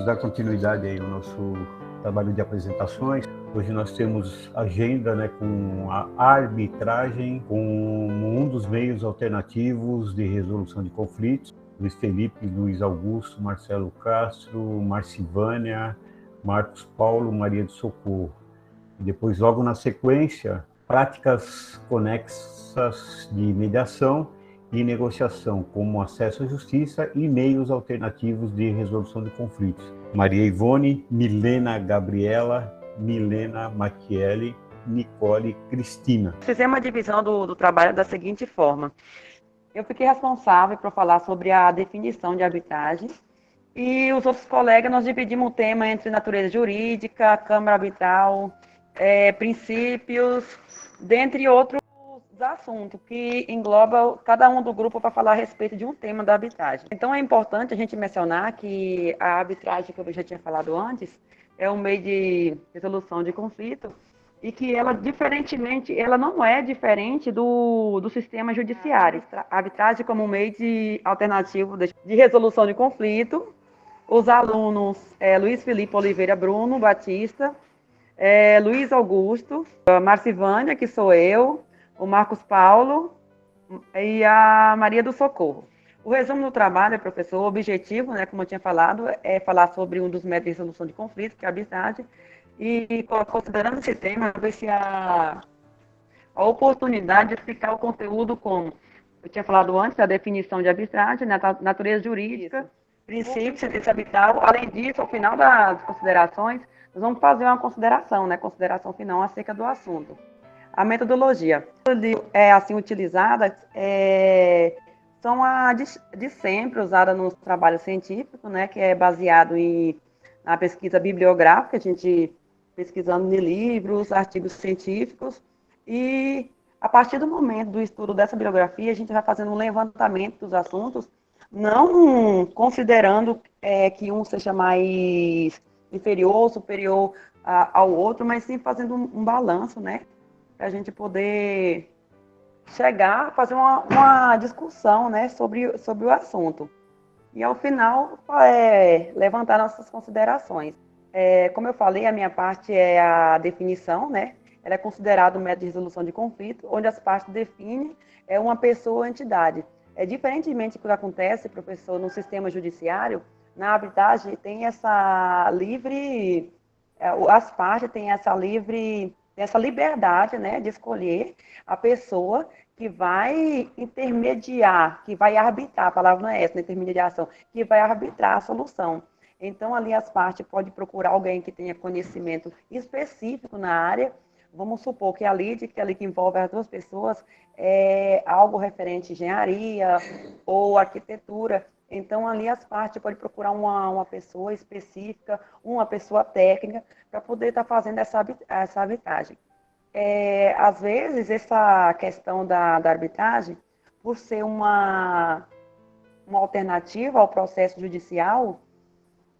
vamos dar continuidade aí ao nosso trabalho de apresentações. Hoje nós temos agenda, né, com a arbitragem, com um dos meios alternativos de resolução de conflitos. Luiz Felipe, Luiz Augusto, Marcelo Castro, Marcivânia, Marcos Paulo, Maria do Socorro. E depois, logo na sequência, práticas conexas de mediação e negociação, como acesso à justiça e meios alternativos de resolução de conflitos. Maria Ivone, Milena Gabriela, Milena Machielli, Nicole Cristina. Fizemos a divisão do trabalho da seguinte forma. Eu fiquei responsável por falar sobre a definição de arbitragem e os outros colegas nós dividimos o tema entre natureza jurídica, câmara arbitral, princípios, dentre outros assuntos que engloba cada um do grupo para falar a respeito de um tema da arbitragem. Então é importante a gente mencionar que a arbitragem, que eu já tinha falado antes, é um meio de resolução de conflito e que ela, diferentemente, ela não é diferente do sistema judiciário. A arbitragem como um meio de alternativo de resolução de conflito. Os alunos Luiz Felipe Oliveira Bruno Batista, Luiz Augusto, a Marcivânia, que sou eu, o Marcos Paulo e a Maria do Socorro. O resumo do trabalho, professor, o objetivo, né, como eu tinha falado, é falar sobre um dos métodos de resolução de conflitos, que é a arbitragem, e considerando esse tema, ver se a oportunidade de explicar o conteúdo como eu tinha falado antes, a definição de arbitragem, natureza jurídica, princípios, sentença arbitral. Além disso, ao final das considerações, nós vamos fazer uma consideração, né, consideração final acerca do assunto. A metodologia assim utilizada são a de sempre usada nos trabalhos científicos, né, que é baseado na pesquisa bibliográfica, a gente pesquisando em livros, artigos científicos, e a partir do momento do estudo dessa bibliografia, a gente vai fazendo um levantamento dos assuntos, não considerando que um seja mais inferior ou superior ao outro, mas sim fazendo um balanço, né, para a gente poder chegar a fazer uma discussão, né, sobre o assunto. E, ao final, levantar nossas considerações. Como eu falei, a minha parte é a definição, né? Ela é considerada um método de resolução de conflito, onde as partes definem uma pessoa ou entidade. Diferentemente do que acontece, professor, no sistema judiciário, na arbitragem tem essa livre... as partes têm essa liberdade, né, de escolher a pessoa que vai intermediar, que vai arbitrar, a palavra não é essa, intermediação, que vai arbitrar a solução. Então, ali as partes podem procurar alguém que tenha conhecimento específico na área. Vamos supor que a LID, que é ali que envolve as duas pessoas, é algo referente à engenharia ou arquitetura. Então, ali as partes podem procurar uma pessoa específica, uma pessoa técnica, para poder estar fazendo essa arbitragem. Às vezes, essa questão da arbitragem, por ser uma alternativa ao processo judicial,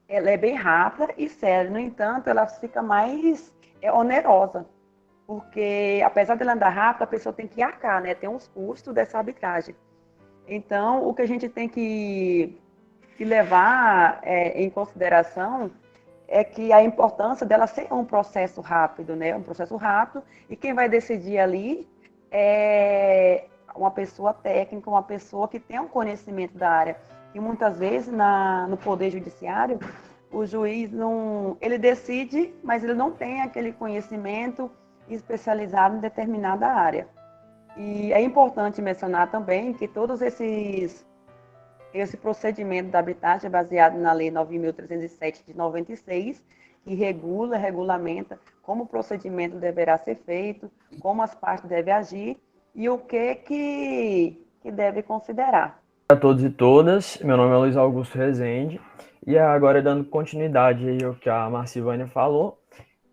ela é bem rápida e séria. No entanto, ela fica mais onerosa, porque, apesar de ela andar rápida, a pessoa tem que arcar, né? Tem uns custos dessa arbitragem. Então, o que a gente tem que levar em consideração é que a importância dela ser um processo rápido, né? Um processo rápido, e quem vai decidir ali é uma pessoa técnica, uma pessoa que tem um conhecimento da área. E muitas vezes no Poder Judiciário, o juiz ele decide, mas ele não tem aquele conhecimento especializado em determinada área. E é importante mencionar também que todos esse procedimento da arbitragem é baseado na Lei 9.307 de 96, que regulamenta como o procedimento deverá ser feito, como as partes devem agir e o que deve considerar. Olá a todos e todas, meu nome é Luiz Augusto Rezende, e agora dando continuidade aí ao que a Marcivânia falou.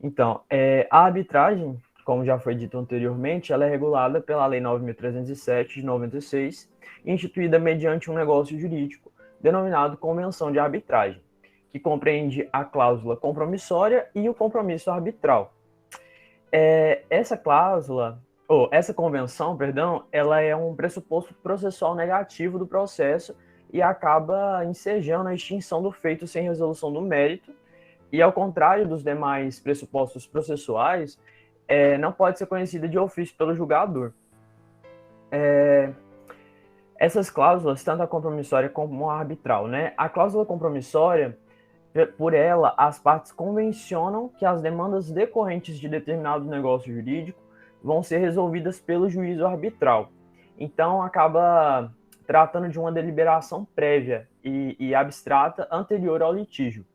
Então, a arbitragem, como já foi dito anteriormente, ela é regulada pela Lei 9.307 de 96, instituída mediante um negócio jurídico denominado Convenção de Arbitragem, que compreende a cláusula compromissória e o compromisso arbitral. Essa convenção, ela é um pressuposto processual negativo do processo e acaba ensejando a extinção do feito sem resolução do mérito, e ao contrário dos demais pressupostos processuais, não pode ser conhecida de ofício pelo julgador. Essas cláusulas, tanto a compromissória como a arbitral, né? A cláusula compromissória, por ela, as partes convencionam que as demandas decorrentes de determinado negócio jurídico vão ser resolvidas pelo juízo arbitral. Então, acaba tratando de uma deliberação prévia e abstrata anterior ao litígio.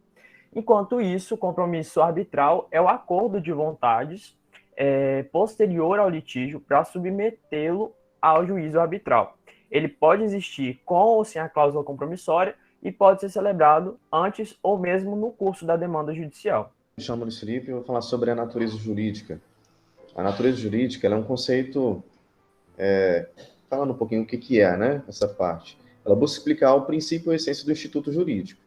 Enquanto isso, o compromisso arbitral é o acordo de vontades posterior ao litígio para submetê-lo ao juízo arbitral. Ele pode existir com ou sem a cláusula compromissória e pode ser celebrado antes ou mesmo no curso da demanda judicial. Me chamo Luiz Felipe e vou falar sobre a natureza jurídica. A natureza jurídica ela é um conceito, falando um pouquinho o que é, né, essa parte. Ela busca explicar o princípio e a essência do instituto jurídico.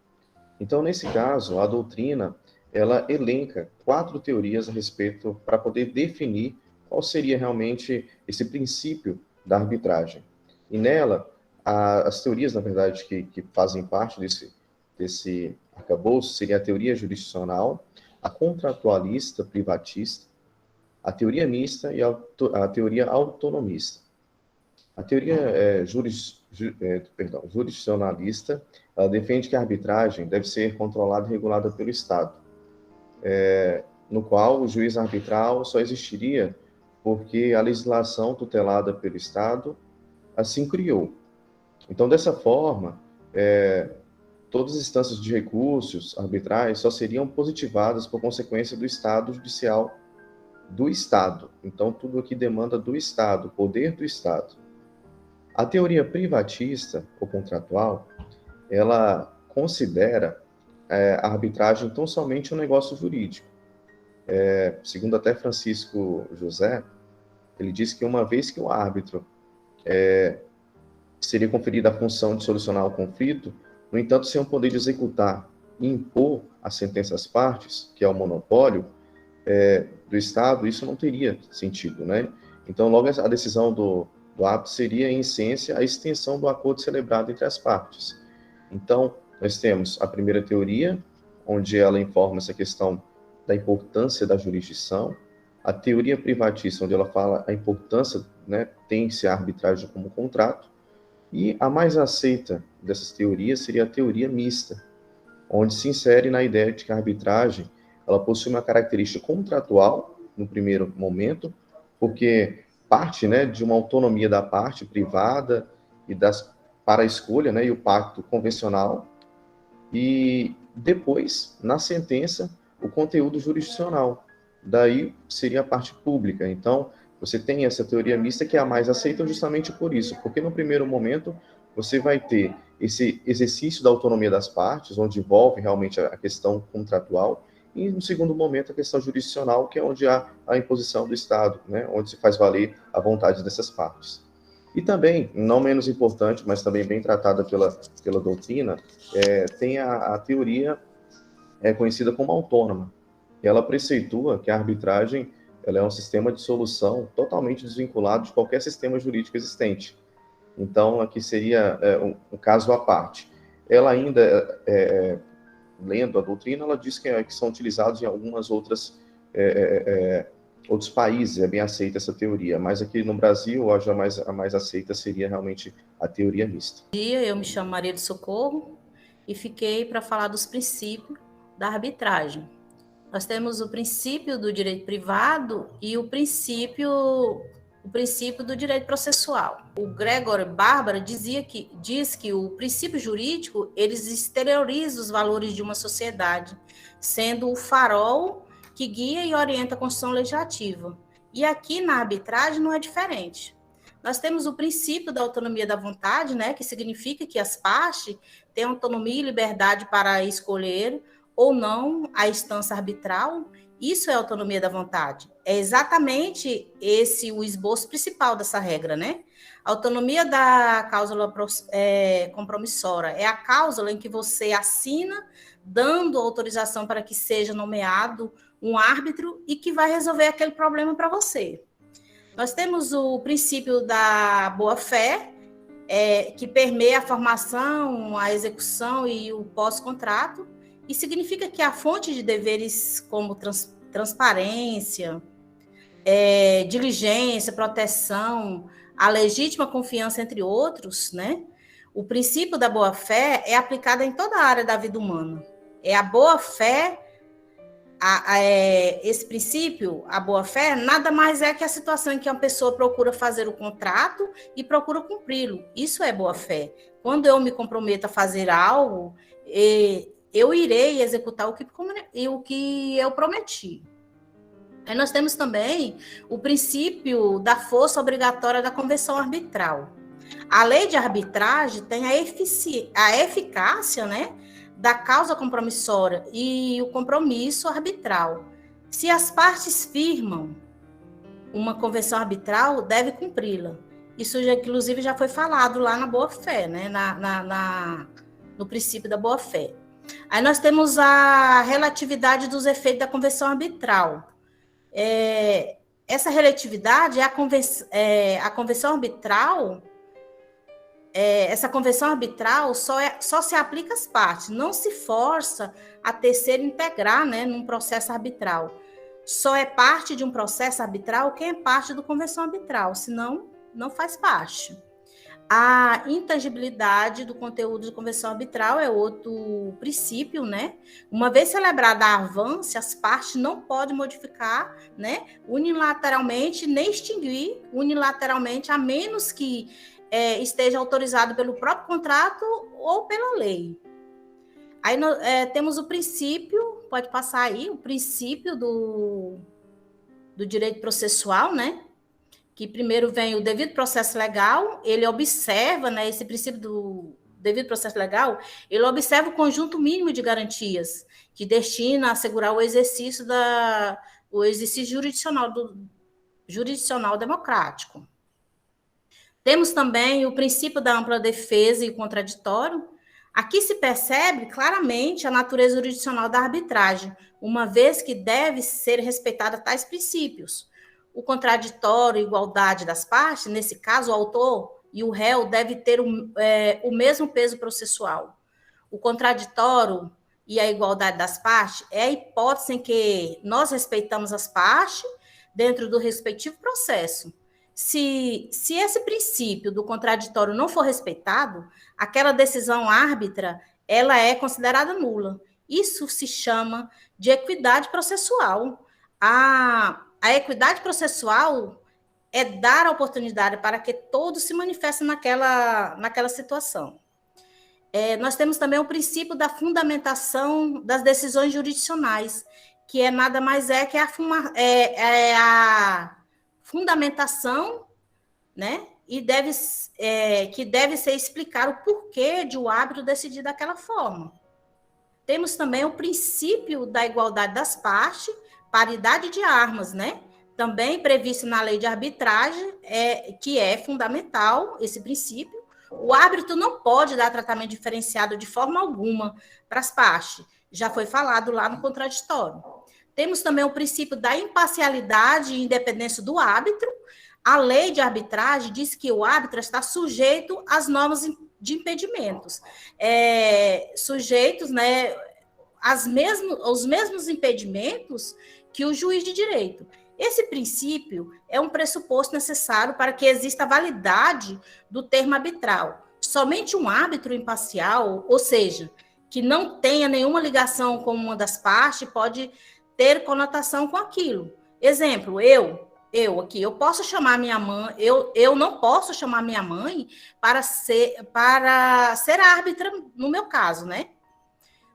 Então, nesse caso, a doutrina, ela elenca 4 teorias a respeito para poder definir qual seria realmente esse princípio da arbitragem. E nela, as teorias, na verdade, que fazem parte desse arcabouço seria a teoria jurisdicional, a contratualista privatista, a teoria mista e a teoria autonomista. A teoria jurisdicionalista, ela defende que a arbitragem deve ser controlada e regulada pelo Estado, no qual o juiz arbitral só existiria porque a legislação tutelada pelo Estado assim criou. Então, dessa forma, todas as instâncias de recursos arbitrais só seriam positivadas por consequência do Estado judicial do Estado. Então, tudo aqui demanda do Estado, poder do Estado. A teoria privatista ou contratual, ela considera a arbitragem tão somente um negócio jurídico. Segundo até Francisco José, ele diz que uma vez que o árbitro seria conferida a função de solucionar o conflito, no entanto, sem o poder de executar e impor a sentença às partes, que é o monopólio do Estado, isso não teria sentido, né? Então, logo a decisão do árbitro seria, em essência, a extensão do acordo celebrado entre as partes. Então, nós temos a primeira teoria, onde ela informa essa questão da importância da jurisdição, a teoria privatista, onde ela fala a importância, né, tem-se a arbitragem como contrato, e a mais aceita dessas teorias seria a teoria mista, onde se insere na ideia de que a arbitragem ela possui uma característica contratual, no primeiro momento, porque parte, né, de uma autonomia da parte privada e para a escolha, né, e o pacto convencional, e depois, na sentença, o conteúdo jurisdicional. Daí seria a parte pública. Então, você tem essa teoria mista que é a mais aceita justamente por isso, porque no primeiro momento você vai ter esse exercício da autonomia das partes, onde envolve realmente a questão contratual, e no segundo momento a questão jurisdicional, que é onde há a imposição do Estado, né, onde se faz valer a vontade dessas partes. E também, não menos importante, mas também bem tratada pela doutrina, tem a teoria conhecida como autônoma. Ela preceitua que a arbitragem ela é um sistema de solução totalmente desvinculado de qualquer sistema jurídico existente. Então, aqui seria um caso à parte. Ela ainda, lendo a doutrina, ela diz que são utilizados em algumas outros países, é bem aceita essa teoria, mas aqui no Brasil, a mais aceita seria realmente a teoria mista. Eu me chamo Maria do Socorro e fiquei para falar dos princípios da arbitragem. Nós temos o princípio do direito privado e o princípio do direito processual. O Gregor Bárbara diz que o princípio jurídico eles exterioriza os valores de uma sociedade, sendo o farol que guia e orienta a construção legislativa. E aqui na arbitragem não é diferente. Nós temos o princípio da autonomia da vontade, né, que significa que as partes têm autonomia e liberdade para escolher ou não a instância arbitral. Isso é autonomia da vontade. É exatamente esse o esboço principal dessa regra, né? A autonomia da cláusula compromissória é a cláusula em que você assina, dando autorização para que seja nomeado um árbitro e que vai resolver aquele problema para você. Nós temos o princípio da boa-fé, que permeia a formação, a execução e o pós-contrato, e significa que a fonte de deveres como transparência, diligência, proteção, a legítima confiança, entre outros, né? O princípio da boa-fé é aplicado em toda a área da vida humana. É a boa-fé, esse princípio, a boa-fé, nada mais é que a situação em que uma pessoa procura fazer o contrato e procura cumpri-lo. Isso é boa-fé. Quando eu me comprometo a fazer algo, eu irei executar o que eu prometi. Aí nós temos também o princípio da força obrigatória da convenção arbitral. A lei de arbitragem tem a eficácia, né, da causa compromissória e o compromisso arbitral. Se as partes firmam uma convenção arbitral, deve cumpri-la. Isso, inclusive, já foi falado lá na boa-fé, né, no princípio da boa-fé. Aí nós temos a relatividade dos efeitos da convenção arbitral. Essa relatividade é a convenção arbitral. Essa convenção arbitral só se aplica às partes, não se força a terceiro integrar, né, num processo arbitral. Só é parte de um processo arbitral quem é parte do convenção arbitral, senão não faz parte. A intangibilidade do conteúdo de convenção arbitral é outro princípio, né? Uma vez celebrada a avance, as partes não podem modificar, né, unilateralmente, nem extinguir unilateralmente, a menos que esteja autorizado pelo próprio contrato ou pela lei. Aí temos o princípio, pode passar aí, o princípio do direito processual, né? Que primeiro vem o devido processo legal, ele observa, né, esse princípio do devido processo legal, ele observa o conjunto mínimo de garantias que destina a assegurar o exercício jurisdicional democrático. Temos também o princípio da ampla defesa e o contraditório. Aqui se percebe claramente a natureza jurisdicional da arbitragem, uma vez que deve ser respeitada tais princípios. O contraditório e igualdade das partes, nesse caso, o autor e o réu devem ter o mesmo peso processual. O contraditório e a igualdade das partes é a hipótese em que nós respeitamos as partes dentro do respectivo processo. Se esse princípio do contraditório não for respeitado, aquela decisão árbitra, ela é considerada nula. Isso se chama de equidade processual. A equidade processual é dar a oportunidade para que todos se manifestem naquela situação. Nós temos também o princípio da fundamentação das decisões jurisdicionais, que é nada mais que a fundamentação, né? E que deve ser explicar o porquê de o árbitro decidir daquela forma. Temos também o princípio da igualdade das partes, paridade de armas, né? Também previsto na lei de arbitragem, que é fundamental esse princípio. O árbitro não pode dar tratamento diferenciado de forma alguma para as partes. Já foi falado lá no contraditório. Temos também o princípio da imparcialidade e independência do árbitro. A lei de arbitragem diz que o árbitro está sujeito às normas de impedimentos, sujeitos, né, aos mesmos impedimentos que o juiz de direito. Esse princípio é um pressuposto necessário para que exista a validade do termo arbitral. Somente um árbitro imparcial, ou seja, que não tenha nenhuma ligação com uma das partes, pode ter conotação com aquilo. Exemplo, eu posso chamar minha mãe, eu não posso chamar minha mãe para ser árbitra no meu caso, né?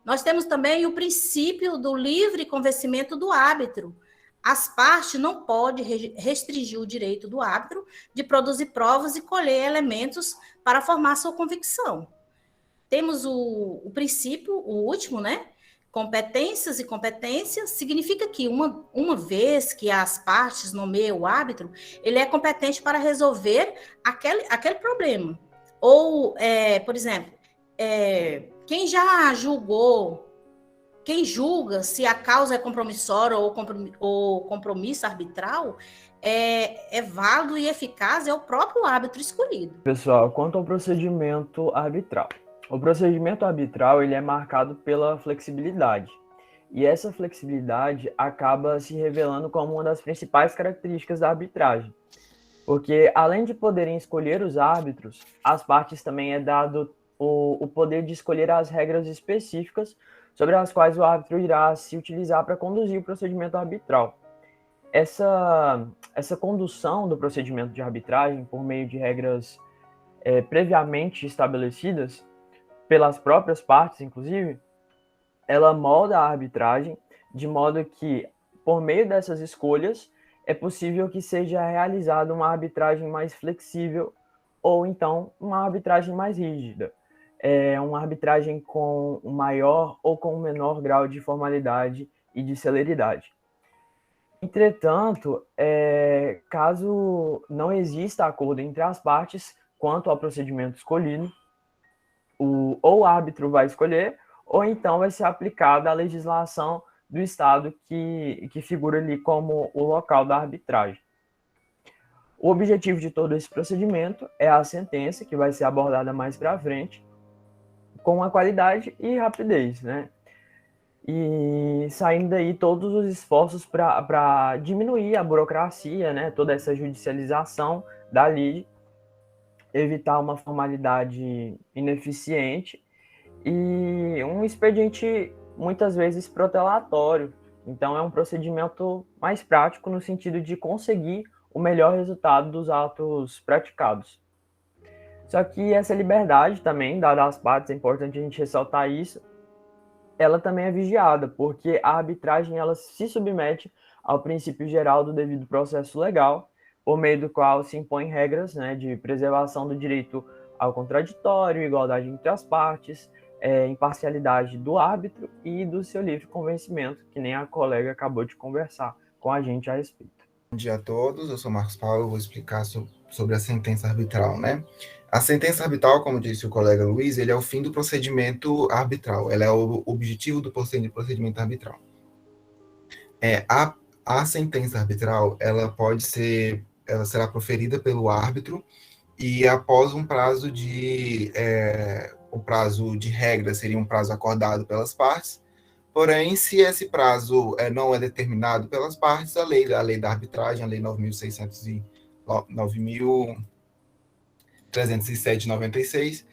Nós temos também o princípio do livre convencimento do árbitro. As partes não podem restringir o direito do árbitro de produzir provas e colher elementos para formar sua convicção. Temos o princípio, o último, né? Competências e competências significa que uma vez que as partes nomeiam o árbitro, ele é competente para resolver aquele problema. Ou, por exemplo, quem já julgou quem julga se a causa é compromissória ou compromisso arbitral é válido e eficaz é o próprio árbitro escolhido. Pessoal, quanto ao procedimento arbitral. O procedimento arbitral ele é marcado pela flexibilidade. E essa flexibilidade acaba se revelando como uma das principais características da arbitragem. Porque, além de poderem escolher os árbitros, às partes também é dado o poder de escolher as regras específicas sobre as quais o árbitro irá se utilizar para conduzir o procedimento arbitral. Essa condução do procedimento de arbitragem por meio de regras previamente estabelecidas, pelas próprias partes, inclusive, ela molda a arbitragem de modo que, por meio dessas escolhas, é possível que seja realizada uma arbitragem mais flexível ou, então, uma arbitragem mais rígida. Uma arbitragem com um maior ou com um menor grau de formalidade e de celeridade. Entretanto, caso não exista acordo entre as partes quanto ao procedimento escolhido, ou o árbitro vai escolher, ou então vai ser aplicada a legislação do Estado que figura ali como o local da arbitragem. O objetivo de todo esse procedimento é a sentença, que vai ser abordada mais para frente, com a qualidade e rapidez, né? E saindo daí todos os esforços para diminuir a burocracia, né? Toda essa judicialização da lei, evitar uma formalidade ineficiente e um expediente muitas vezes protelatório. Então é um procedimento mais prático no sentido de conseguir o melhor resultado dos atos praticados. Só que essa liberdade também, dada às partes, é importante a gente ressaltar isso, ela também é vigiada, porque a arbitragem ela se submete ao princípio geral do devido processo legal, por meio do qual se impõem regras, né, de preservação do direito ao contraditório, igualdade entre as partes, imparcialidade do árbitro e do seu livre convencimento, que nem a colega acabou de conversar com a gente a respeito. Bom dia a todos, eu sou Marcos Paulo, vou explicar sobre a sentença arbitral, né? A sentença arbitral, como disse o colega Luiz, ele é o fim do procedimento arbitral, ela é o objetivo do procedimento arbitral. A sentença arbitral, ela será proferida pelo árbitro e após um prazo o prazo de regra seria um prazo acordado pelas partes, porém, se esse prazo não é determinado pelas partes, a lei da arbitragem, a lei 9.307/96,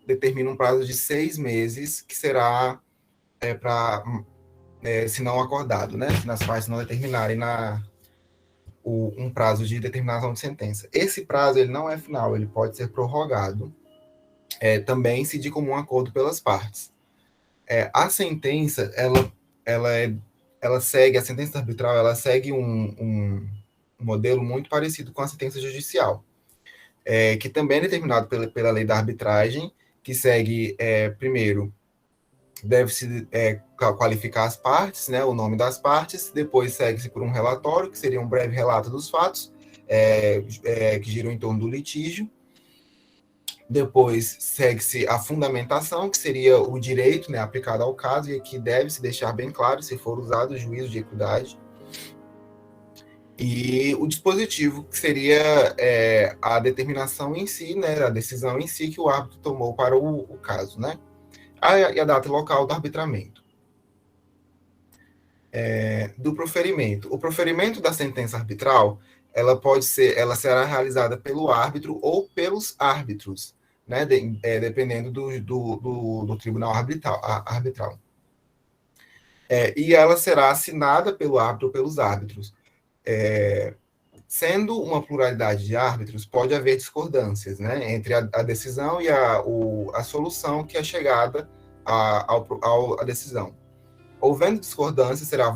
determina um prazo de 6 meses, que será se não acordado, né? Se as partes não determinarem um prazo de determinação de sentença. Esse prazo ele não é final, ele pode ser prorrogado, também se de comum acordo pelas partes. A sentença, ela segue, a sentença arbitral, ela segue um modelo muito parecido com a sentença judicial, que também é determinado pela lei da arbitragem, que segue, primeiro, deve-se qualificar as partes, né, o nome das partes, depois segue-se por um relatório, que seria um breve relato dos fatos, que giram em torno do litígio. Depois segue-se a fundamentação, que seria o direito, né, aplicado ao caso, e aqui deve-se deixar bem claro, se for usado o juízo de equidade. E o dispositivo, que seria a determinação em si, né, a decisão em si que o árbitro tomou para o caso, né? E a data e local do arbitramento. Do proferimento. O proferimento da sentença arbitral, ela será realizada pelo árbitro ou pelos árbitros, né, dependendo do tribunal arbitral. E ela será assinada pelo árbitro ou pelos árbitros. Sendo uma pluralidade de árbitros, pode haver discordâncias, né, entre a decisão e a solução que é chegada à decisão. Havendo discordância, serão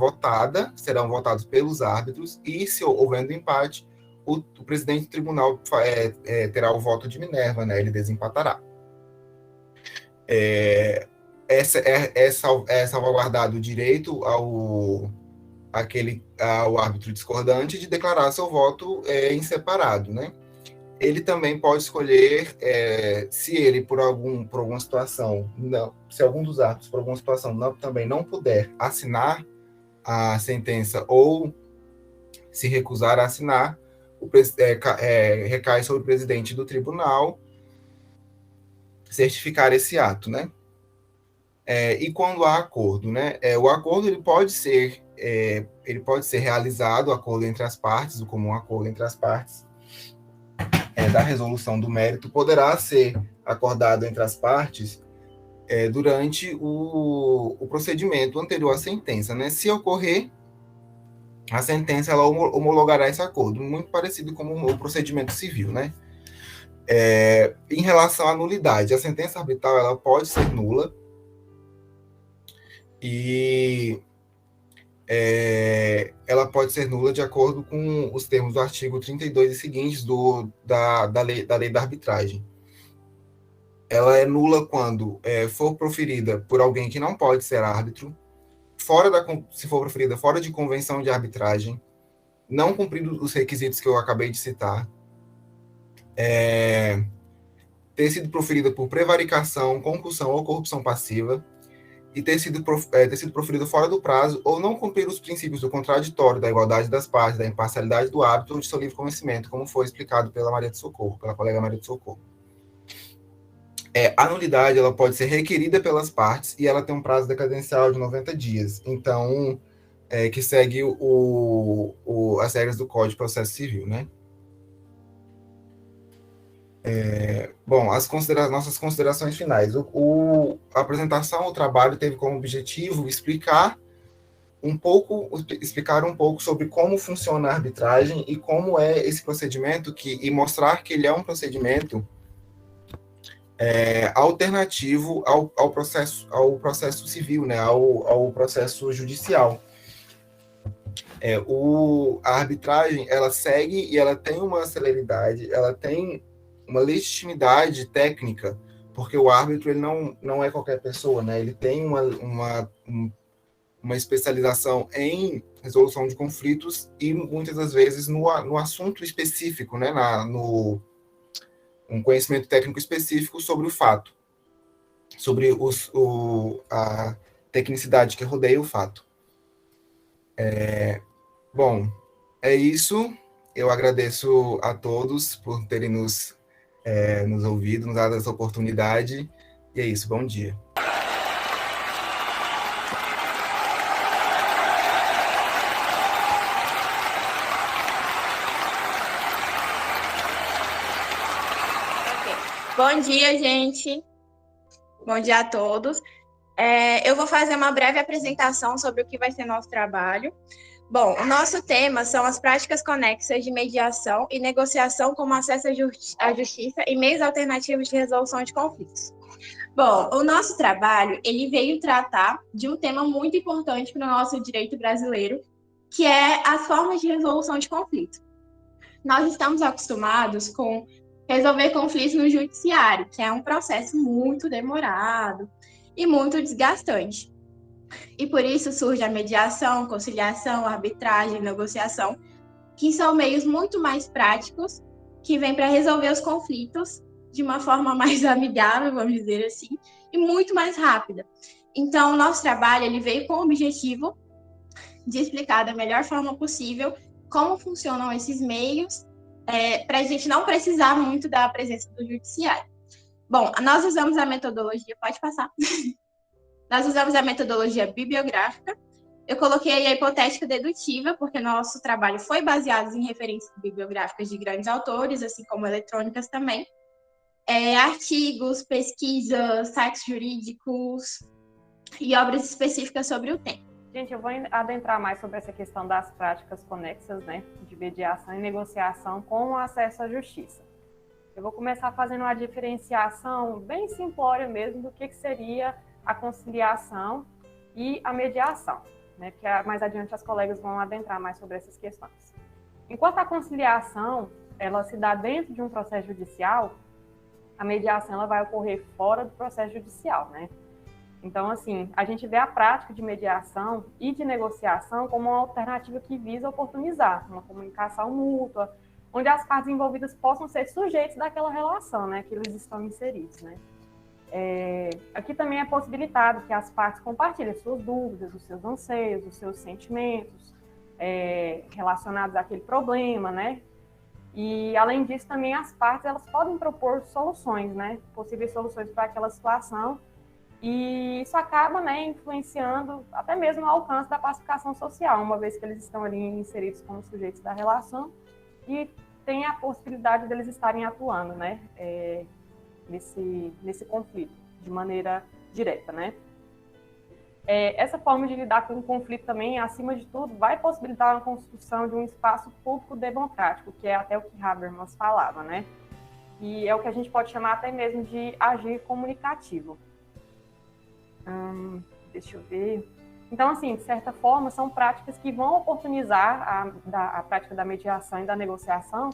votados pelos árbitros, e se houvendo empate, o presidente do tribunal terá o voto de Minerva, né, ele desempatará. É salvaguardado o direito ao árbitro discordante de declarar seu voto em separado, né? ele também pode escolher, se ele, por alguma situação, se algum dos árbitros, por alguma situação, também não puder assinar a sentença ou se recusar a assinar, recai sobre o presidente do tribunal certificar esse ato, né? E quando há acordo, né? O acordo ele pode ser realizado, o acordo entre as partes, o comum acordo entre as partes, da resolução do mérito poderá ser acordado entre as partes durante o procedimento anterior à sentença, né? Se ocorrer, a sentença ela homologará esse acordo, muito parecido com o procedimento civil, né? Em relação à nulidade, a sentença arbitral ela pode ser nula e ela pode ser nula de acordo com os termos do artigo 32 e seguintes da lei da arbitragem. Ela é nula quando for proferida por alguém que não pode ser árbitro, se for proferida fora de convenção de arbitragem, não cumprindo os requisitos que eu acabei de citar, ter sido proferida por prevaricação, concussão ou corrupção passiva, e ter sido proferido fora do prazo, ou não cumprir os princípios do contraditório, da igualdade das partes, da imparcialidade do árbitro ou de seu livre conhecimento, como foi explicado pela colega Maria de Socorro. A nulidade ela pode ser requerida pelas partes e ela tem um prazo decadencial de 90 dias. Então, que segue as regras do Código de Processo Civil, né? Bom, nossas considerações finais. A apresentação, o trabalho teve como objetivo explicar um pouco sobre como funciona a arbitragem e como é esse procedimento e mostrar que ele é um procedimento alternativo ao processo civil, né, ao processo judicial. A arbitragem, ela segue e ela tem uma celeridade, ela tem uma legitimidade técnica, porque o árbitro ele não é qualquer pessoa, né? Ele tem uma especialização em resolução de conflitos e muitas das vezes no assunto específico, né? Um conhecimento técnico específico sobre o fato, sobre a tecnicidade que rodeia o fato. Bom, é isso. Eu agradeço a todos por terem nos ouvido, nos dado essa oportunidade. E é isso, bom dia. Bom dia, gente. Bom dia a todos. Eu vou fazer uma breve apresentação sobre o que vai ser nosso trabalho. Bom, o nosso tema são as práticas conexas de mediação e negociação como acesso à justiça e meios alternativos de resolução de conflitos. Bom, o nosso trabalho, ele veio tratar de um tema muito importante para o nosso direito brasileiro, que é as formas de resolução de conflitos. Nós estamos acostumados com resolver conflitos no judiciário, que é um processo muito demorado e muito desgastante. E por isso surge a mediação, conciliação, arbitragem, negociação, que são meios muito mais práticos, que vêm para resolver os conflitos de uma forma mais amigável, vamos dizer assim, e muito mais rápida. Então, o nosso trabalho ele veio com o objetivo de explicar da melhor forma possível como funcionam esses meios, para a gente não precisar muito da presença do judiciário. Bom, nós usamos a metodologia, pode passar. Nós usamos a metodologia bibliográfica. Eu coloquei a hipotética dedutiva, porque nosso trabalho foi baseado em referências bibliográficas de grandes autores, assim como eletrônicas também. Artigos, pesquisas, sites jurídicos e obras específicas sobre o tema. Gente, eu vou adentrar mais sobre essa questão das práticas conexas, né, de mediação e negociação com o acesso à justiça. Eu vou começar fazendo uma diferenciação bem simplória mesmo do que seria a conciliação e a mediação, né, porque mais adiante as colegas vão adentrar mais sobre essas questões. Enquanto a conciliação, ela se dá dentro de um processo judicial, a mediação ela vai ocorrer fora do processo judicial, né? Então, assim, a gente vê a prática de mediação e de negociação como uma alternativa que visa oportunizar uma comunicação mútua, onde as partes envolvidas possam ser sujeitos daquela relação, né, que eles estão inseridos, né. Aqui também é possibilitado que as partes compartilhem suas dúvidas, os seus anseios, os seus sentimentos relacionados àquele problema, né? E, além disso, também as partes elas podem propor soluções, né? Possíveis soluções para aquela situação. E isso acaba, né, influenciando até mesmo o alcance da pacificação social, uma vez que eles estão ali inseridos como sujeitos da relação e tem a possibilidade deles estarem atuando, né? Nesse conflito, de maneira direta, né? Essa forma de lidar com o conflito também, acima de tudo, vai possibilitar a construção de um espaço público democrático, que é até o que Habermas falava, né? E é o que a gente pode chamar até mesmo de agir comunicativo. Deixa eu ver. Então, assim, de certa forma, são práticas que vão oportunizar a prática da mediação e da negociação,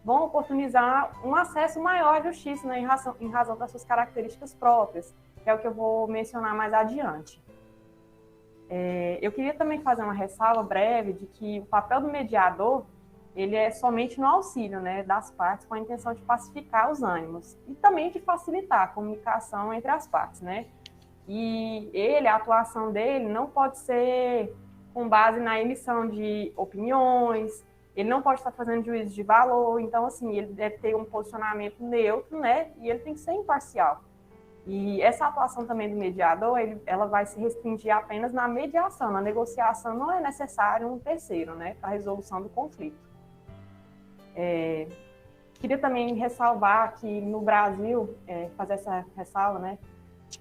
vão oportunizar um acesso maior à justiça, né, em razão das suas características próprias, que é o que eu vou mencionar mais adiante. Eu queria também fazer uma ressalva breve de que o papel do mediador, ele é somente no auxílio, né, das partes, com a intenção de pacificar os ânimos e também de facilitar a comunicação entre as partes, né? E a atuação dele não pode ser com base na emissão de opiniões, ele não pode estar fazendo juízo de valor, então, assim, ele deve ter um posicionamento neutro, né, e ele tem que ser imparcial. E essa atuação também do mediador, ela vai se restringir apenas na mediação, na negociação não é necessário um terceiro, né, para a resolução do conflito. Queria também ressalvar que no Brasil, fazer essa ressalva, né,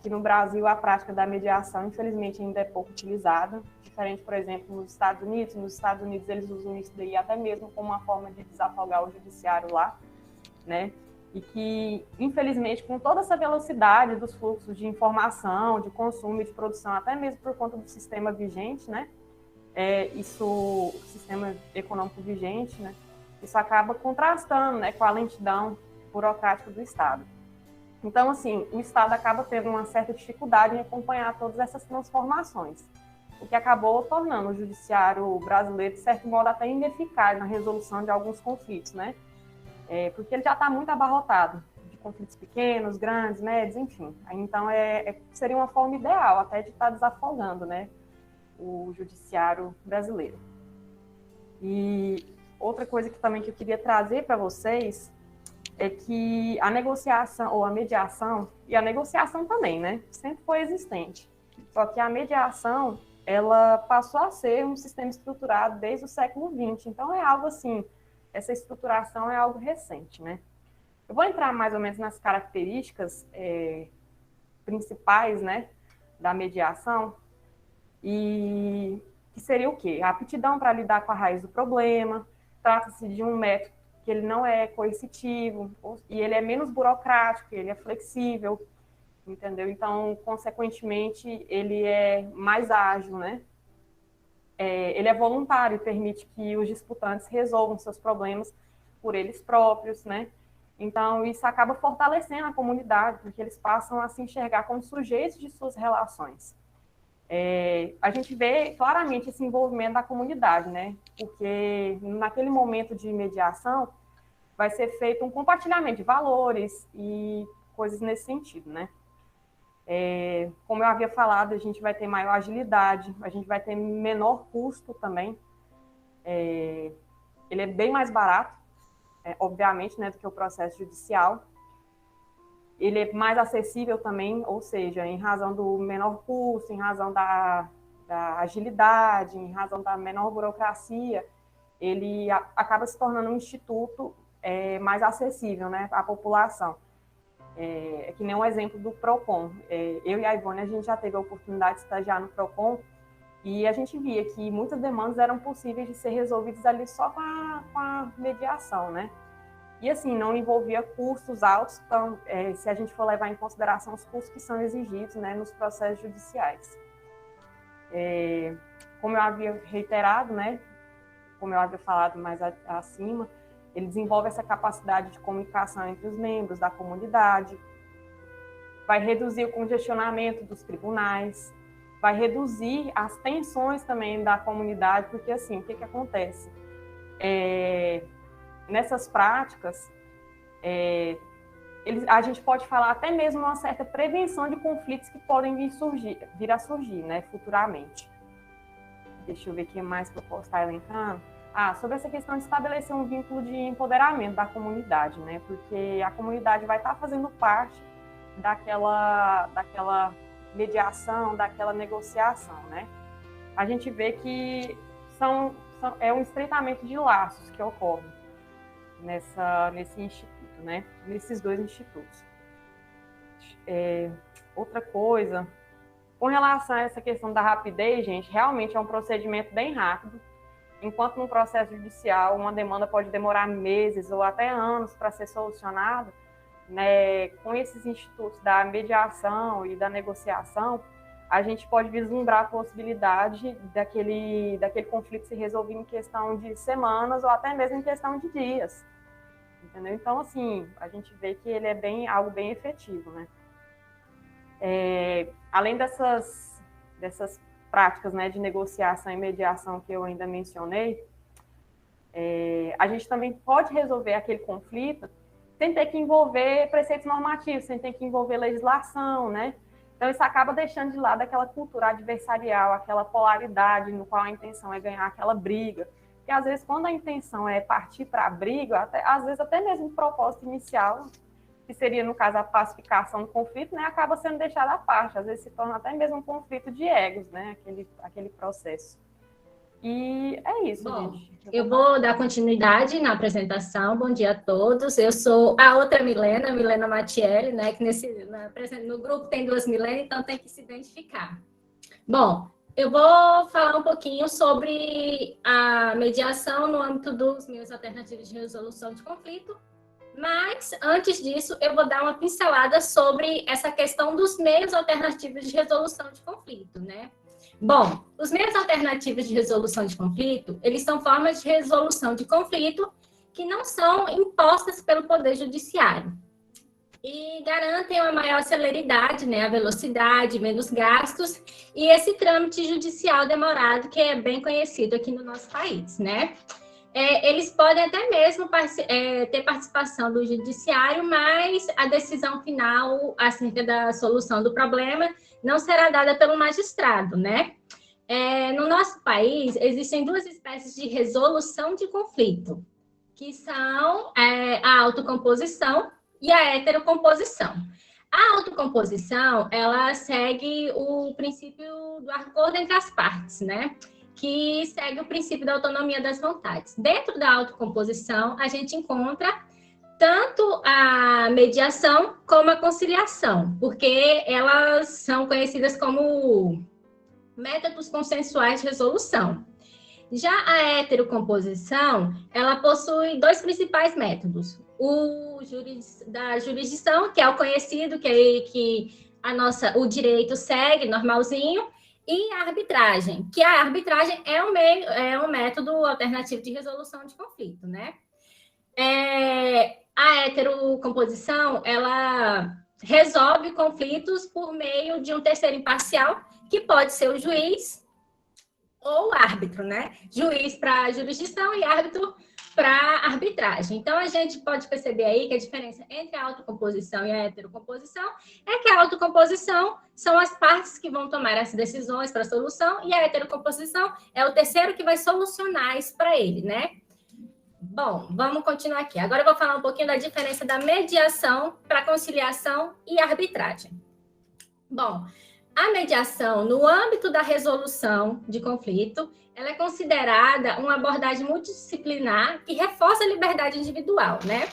que no Brasil a prática da mediação, infelizmente, ainda é pouco utilizada, diferente, por exemplo, nos Estados Unidos. Nos Estados Unidos, eles usam isso daí até mesmo como uma forma de desafogar o judiciário lá, né? E que, infelizmente, com toda essa velocidade dos fluxos de informação, de consumo e de produção, até mesmo por conta do sistema vigente, né? O sistema econômico vigente, né? Isso acaba contrastando, né, com a lentidão burocrática do Estado. Então, assim, o Estado acaba tendo uma certa dificuldade em acompanhar todas essas transformações, o que acabou tornando o judiciário brasileiro, de certo modo, até ineficaz na resolução de alguns conflitos, né? Porque ele já está muito abarrotado de conflitos pequenos, grandes, médios, enfim. Então, seria uma forma ideal até de estar desafogando, né, o judiciário brasileiro. E outra coisa que eu queria trazer para vocês é que a negociação, ou a mediação, e a negociação também, né, sempre foi existente. Só que a mediação, ela passou a ser um sistema estruturado desde o século XX. Então, é algo assim, essa estruturação é algo recente, né. Eu vou entrar mais ou menos nas características principais, né, da mediação, e que seria o quê? A aptidão para lidar com a raiz do problema. Trata-se de um método que ele não é coercitivo, e ele é menos burocrático, ele é flexível, entendeu? Então, consequentemente, ele é mais ágil, né? Ele é voluntário e permite que os disputantes resolvam seus problemas por eles próprios, né? Então, isso acaba fortalecendo a comunidade, porque eles passam a se enxergar como sujeitos de suas relações. A gente vê claramente esse envolvimento da comunidade, né? Porque naquele momento de mediação vai ser feito um compartilhamento de valores e coisas nesse sentido, né? Como eu havia falado, a gente vai ter maior agilidade, a gente vai ter menor custo também. Ele é bem mais barato, obviamente, né, do que o processo judicial. Ele é mais acessível também, ou seja, em razão do menor custo, em razão da agilidade, em razão da menor burocracia, ele acaba se tornando um instituto mais acessível, né, à população. É que nem um exemplo do PROCON. Eu e a Ivone, a gente já teve a oportunidade de estagiar no PROCON e a gente via que muitas demandas eram possíveis de ser resolvidas ali só com a mediação, né? E, assim, não envolvia custos altos, então, se a gente for levar em consideração os custos que são exigidos, né, nos processos judiciais. Como eu havia reiterado, né, como eu havia falado mais acima, ele desenvolve essa capacidade de comunicação entre os membros da comunidade, vai reduzir o congestionamento dos tribunais, vai reduzir as tensões também da comunidade, porque, assim, o que acontece? nessas práticas, a gente pode falar até mesmo uma certa prevenção de conflitos que podem vir a surgir, né, futuramente. Deixa eu ver o que mais que eu posso estar elencando. Sobre essa questão de estabelecer um vínculo de empoderamento da comunidade, né, porque a comunidade vai estar fazendo parte daquela mediação, daquela negociação, né. A gente vê que é um estreitamento de laços que ocorre nesse instituto, né? Nesses dois institutos. Outra coisa, com relação a essa questão da rapidez, gente, realmente é um procedimento bem rápido, enquanto no processo judicial uma demanda pode demorar meses ou até anos para ser solucionada, né? Com esses institutos da mediação e da negociação, a gente pode vislumbrar a possibilidade daquele conflito se resolver em questão de semanas ou até mesmo em questão de dias. Entendeu? Então, assim, a gente vê que ele é algo bem efetivo, né? Além dessas práticas, né, de negociação e mediação que eu ainda mencionei, a gente também pode resolver aquele conflito sem ter que envolver preceitos normativos, sem ter que envolver legislação, né? Então, isso acaba deixando de lado aquela cultura adversarial, aquela polaridade no qual a intenção é ganhar aquela briga. Porque, às vezes, quando a intenção é partir para a briga, às vezes até mesmo o propósito inicial, que seria, no caso, a pacificação do conflito, né, acaba sendo deixado à parte. Às vezes se torna até mesmo um conflito de egos, né, aquele processo. E é isso, gente. Eu vou dar continuidade na apresentação. Bom dia a todos. Eu sou a outra Milena Matielli, né? Que no grupo tem duas Milena, então tem que se identificar. Bom, eu vou falar um pouquinho sobre a mediação no âmbito dos meios alternativos de resolução de conflito, mas antes disso eu vou dar uma pincelada sobre essa questão dos meios alternativos de resolução de conflito, né? Bom, os meios alternativos de resolução de conflito, eles são formas de resolução de conflito que não são impostas pelo Poder Judiciário e garantem uma maior celeridade, né, a velocidade, menos gastos e esse trâmite judicial demorado que é bem conhecido aqui no nosso país, né? Eles podem até mesmo ter participação do judiciário, mas a decisão final acerca da solução do problema não será dada pelo magistrado, né? No nosso país, existem duas espécies de resolução de conflito, que são a autocomposição e a heterocomposição. A autocomposição, ela segue o princípio do acordo entre as partes, né? Que segue o princípio da autonomia das vontades. Dentro da autocomposição, a gente encontra tanto a mediação como a conciliação, porque elas são conhecidas como métodos consensuais de resolução. Já a heterocomposição, ela possui dois principais métodos. O da jurisdição, que é o conhecido, que o direito segue normalzinho, e a arbitragem, que a arbitragem é um método alternativo de resolução de conflito, né? A heterocomposição, ela resolve conflitos por meio de um terceiro imparcial, que pode ser o juiz ou o árbitro, né? Juiz para jurisdição e árbitro para arbitragem. Então, a gente pode perceber aí que a diferença entre a autocomposição e a heterocomposição é que a autocomposição são as partes que vão tomar as decisões para a solução e a heterocomposição é o terceiro que vai solucionar isso para ele, né? Bom, vamos continuar aqui. Agora eu vou falar um pouquinho da diferença da mediação para conciliação e arbitragem. Bom, a mediação, no âmbito da resolução de conflito, ela é considerada uma abordagem multidisciplinar que reforça a liberdade individual, né?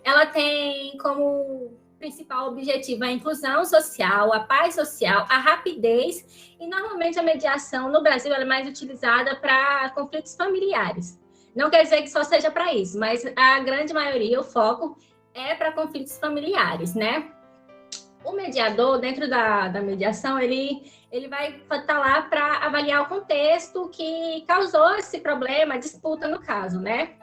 Ela tem como principal objetivo a inclusão social, a paz social, a rapidez, e normalmente a mediação no Brasil ela é mais utilizada para conflitos familiares. Não quer dizer que só seja para isso, mas a grande maioria, o foco é para conflitos familiares, né? O mediador, dentro da mediação, ele vai estar lá para avaliar o contexto que causou esse problema, a disputa no caso, né?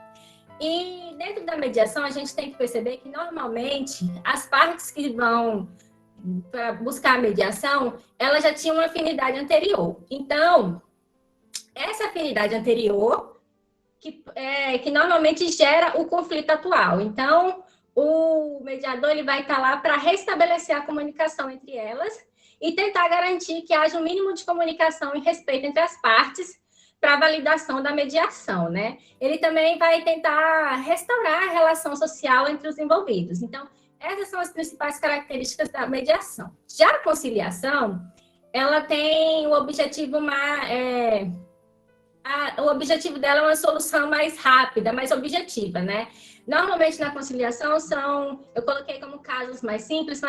E dentro da mediação, a gente tem que perceber que, normalmente, as partes que vão para buscar a mediação, elas já tinham uma afinidade anterior. Então, essa afinidade anterior que normalmente gera o conflito atual. Então, o mediador ele vai estar lá para restabelecer a comunicação entre elas e tentar garantir que haja um mínimo de comunicação e respeito entre as partes para a validação da mediação, né? Ele também vai tentar restaurar a relação social entre os envolvidos. Então, essas são as principais características da mediação. Já a conciliação, ela tem o objetivo o objetivo dela é uma solução mais rápida, mais objetiva, né? Normalmente na conciliação eu coloquei como casos mais simples,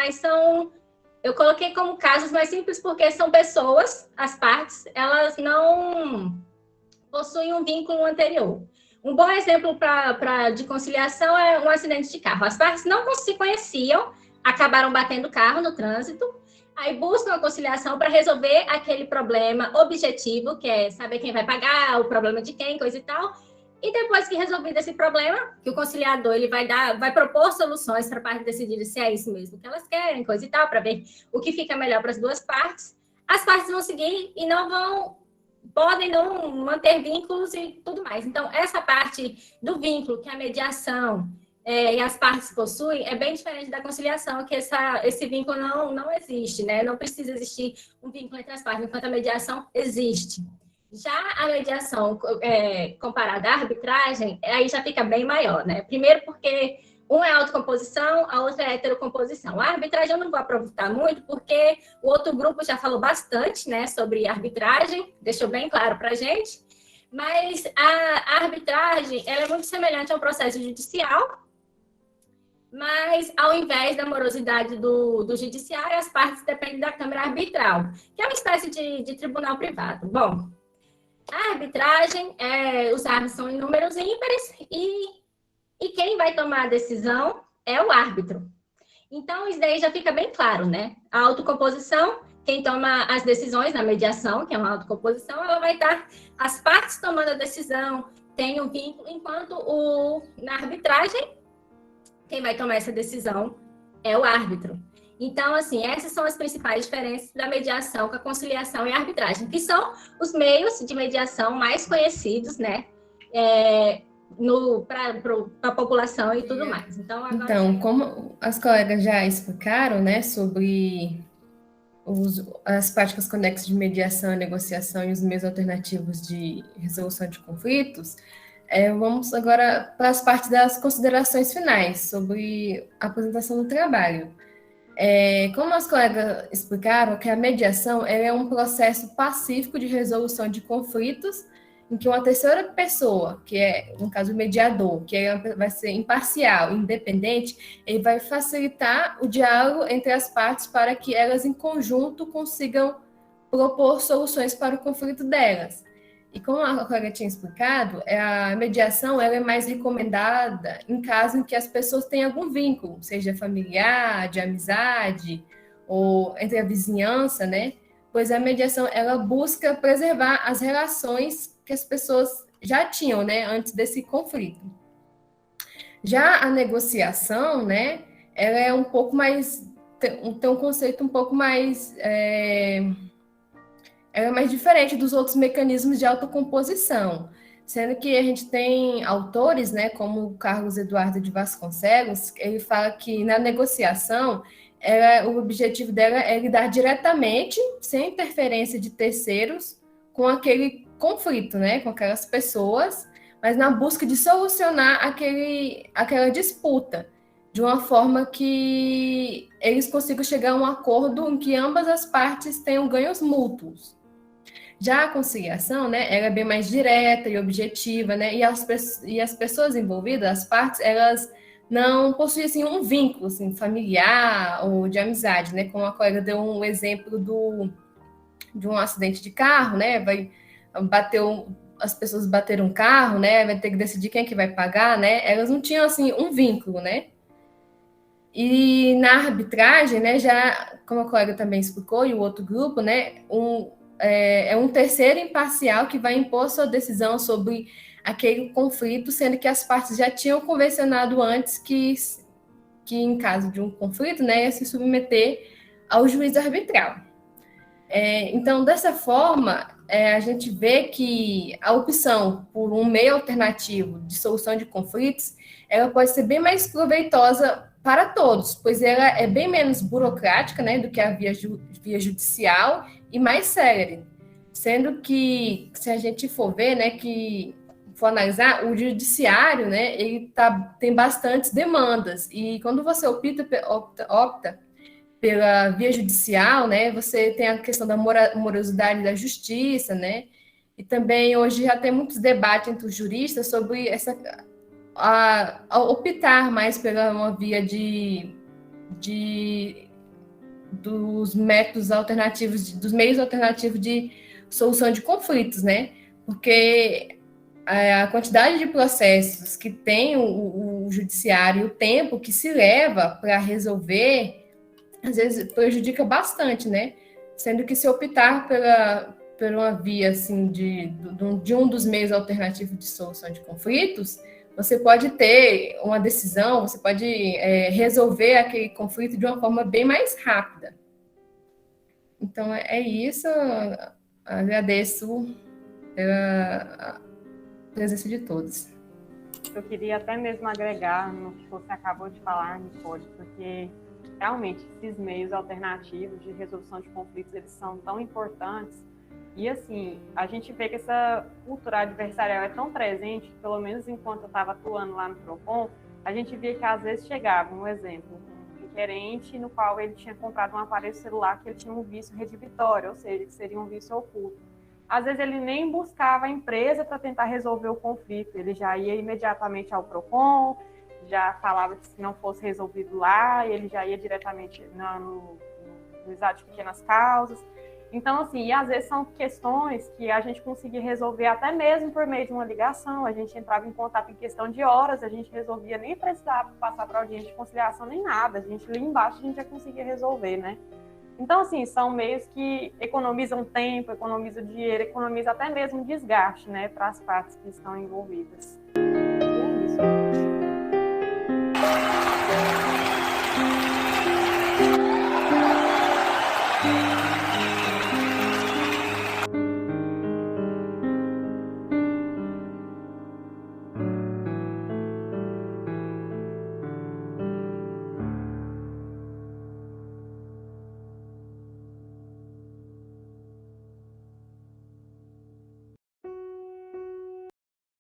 eu coloquei como casos mais simples porque são pessoas, as partes, elas não possuem um vínculo anterior. Um bom exemplo de conciliação é um acidente de carro. As partes não se conheciam, acabaram batendo o carro no trânsito, aí buscam a conciliação para resolver aquele problema objetivo, que é saber quem vai pagar, o problema de quem, coisa e tal. E depois que resolvido esse problema, que o conciliador ele vai propor soluções para a parte decidir se é isso mesmo que elas querem, coisa e tal, para ver o que fica melhor para as duas partes. As partes vão seguir e podem não manter vínculos e tudo mais. Então, essa parte do vínculo que a mediação e as partes possuem é bem diferente da conciliação, que esse vínculo não existe, né? Não precisa existir um vínculo entre as partes, enquanto a mediação existe. Já a mediação comparada à arbitragem, aí já fica bem maior, né? Primeiro porque um é autocomposição, a outra é heterocomposição. A arbitragem eu não vou aproveitar muito, porque o outro grupo já falou bastante, né, sobre arbitragem, deixou bem claro para a gente, mas a arbitragem ela é muito semelhante ao processo judicial, mas ao invés da morosidade do judiciário, as partes dependem da Câmara Arbitral, que é uma espécie de tribunal privado. Bom, a arbitragem, os árbitros são em números ímpares e quem vai tomar a decisão é o árbitro. Então, isso daí já fica bem claro, né? A autocomposição, quem toma as decisões na mediação, que é uma autocomposição, ela vai estar as partes tomando a decisão, tem um vínculo, enquanto na arbitragem, quem vai tomar essa decisão é o árbitro. Então, assim, essas são as principais diferenças da mediação com a conciliação e a arbitragem, que são os meios de mediação mais conhecidos, né? Para a população e tudo mais. Então, como as colegas já explicaram, né, sobre as práticas conexas de mediação e negociação e os meios alternativos de resolução de conflitos, vamos agora para as partes das considerações finais sobre a apresentação do trabalho. Como as colegas explicaram, que a mediação é um processo pacífico de resolução de conflitos em que uma terceira pessoa, que é, no caso, o mediador, que vai ser imparcial, independente, ele vai facilitar o diálogo entre as partes para que elas, em conjunto, consigam propor soluções para o conflito delas. E como a colega tinha explicado, a mediação ela é mais recomendada em caso em que as pessoas têm algum vínculo, seja familiar, de amizade, ou entre a vizinhança, né? Pois a mediação ela busca preservar as relações que as pessoas já tinham, né, antes desse conflito. Já a negociação, né, ela é um pouco mais, tem um conceito um pouco mais, ela é mais diferente dos outros mecanismos de autocomposição, sendo que a gente tem autores, né, como o Carlos Eduardo de Vasconcelos, ele fala que na negociação, o objetivo dela é lidar diretamente, sem interferência de terceiros, com aquele conflito, né, com aquelas pessoas, mas na busca de solucionar aquela disputa, de uma forma que eles consigam chegar a um acordo em que ambas as partes tenham ganhos mútuos. Já a conciliação, né, ela é bem mais direta e objetiva, né, e as pessoas envolvidas, as partes, elas não possuem assim, um vínculo assim, familiar ou de amizade, né, como a colega deu um exemplo de um acidente de carro, né, as pessoas bateram um carro, né, vai ter que decidir quem é que vai pagar, né, elas não tinham assim um vínculo, né. E na arbitragem, né, já como a colega também explicou e o outro grupo, né, é um terceiro imparcial que vai impor sua decisão sobre aquele conflito, sendo que as partes já tinham convencionado antes que em caso de um conflito, né, ia se submeter ao juiz arbitral. Então, dessa forma, a gente vê que a opção por um meio alternativo de solução de conflitos, ela pode ser bem mais proveitosa para todos, pois ela é bem menos burocrática, né, do que a via judicial e mais célere. Sendo que, se a gente for ver, né, que for analisar, o judiciário, né, ele tem bastantes demandas, e quando você opta pela via judicial, né, você tem a questão da morosidade da justiça, né, e também hoje já tem muitos debates entre os juristas sobre a optar mais pela uma via dos métodos alternativos, dos meios alternativos de solução de conflitos, né, porque a quantidade de processos que tem o judiciário, o tempo que se leva para resolver, às vezes prejudica bastante, né? Sendo que se optar por uma via assim, de um dos meios alternativos de solução de conflitos, você pode ter uma decisão, você pode resolver aquele conflito de uma forma bem mais rápida. Então, é isso. Agradeço pela presença de todos. Eu queria até mesmo agregar no que você acabou de falar, Nicole, porque realmente esses meios alternativos de resolução de conflitos, eles são tão importantes. E assim, a gente vê que essa cultura adversarial é tão presente, pelo menos enquanto eu estava atuando lá no Procon, a gente via que às vezes chegava, um exemplo, um requerente no qual ele tinha comprado um aparelho celular que ele tinha um vício redivitório, ou seja, que seria um vício oculto. Às vezes ele nem buscava a empresa para tentar resolver o conflito, ele já ia imediatamente ao Procon, já falava que se não fosse resolvido lá, ele já ia diretamente no juizado de pequenas causas. Então, assim, e às vezes são questões que a gente conseguia resolver até mesmo por meio de uma ligação, a gente entrava em contato em questão de horas, a gente resolvia, nem precisava passar para audiência de conciliação nem nada, a gente ali embaixo a gente já conseguia resolver, né? Então, assim, são meios que economizam tempo, economizam dinheiro, economizam até mesmo desgaste, né, para as partes que estão envolvidas.